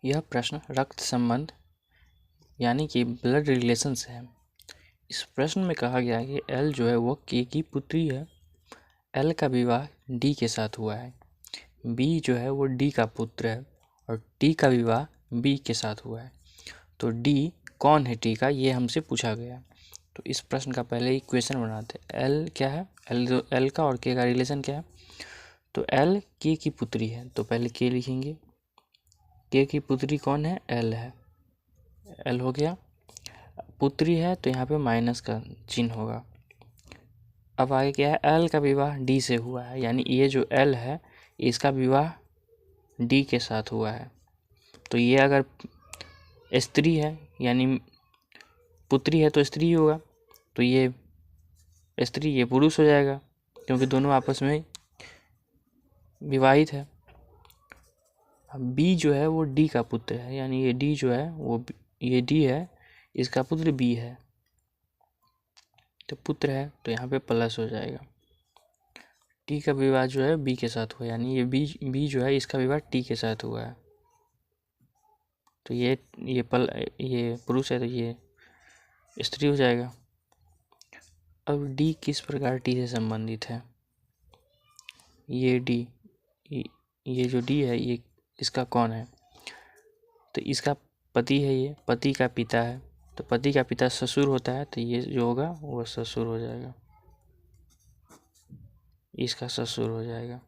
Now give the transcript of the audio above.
यह प्रश्न रक्त संबंध यानी कि ब्लड रिलेशन से है। इस प्रश्न में कहा गया है कि एल जो है वो के की पुत्री है। एल का विवाह डी के साथ हुआ है। बी जो है वो डी का पुत्र है और डी का विवाह बी के साथ हुआ है। तो डी कौन है टी का, ये हमसे पूछा गया है। तो इस प्रश्न का पहले ही क्वेश्चन बनाते हैं। एल क्या है, एल का और के का रिलेशन क्या है। तो एल के की पुत्री है, तो पहले के लिखेंगे। के की पुत्री कौन है, एल है। एल हो गया। पुत्री है तो यहाँ पे माइनस का चिन्ह होगा। अब आगे क्या है, एल का विवाह डी से हुआ है, यानी ये जो एल है इसका विवाह डी के साथ हुआ है। तो ये अगर स्त्री है यानी पुत्री है तो स्त्री होगा, तो ये स्त्री ये पुरुष हो जाएगा क्योंकि दोनों आपस में विवाहित है। अब बी जो है वो डी का पुत्र है, यानी ये डी जो है वो ये डी है, इसका पुत्र बी है, तो पुत्र है तो यहाँ पे प्लस हो जाएगा। टी का विवाह जो है बी के साथ हुआ, यानी ये बी जो है इसका विवाह टी के साथ हुआ है, तो ये पुरुष है तो ये स्त्री हो जाएगा। अब डी किस प्रकार टी से संबंधित है, ये डी, ये जो डी है ये इसका कौन है, तो इसका पति है, ये पति का पिता है, तो पति का पिता ससुर होता है, तो ये जो होगा वो ससुर हो जाएगा, इसका ससुर हो जाएगा।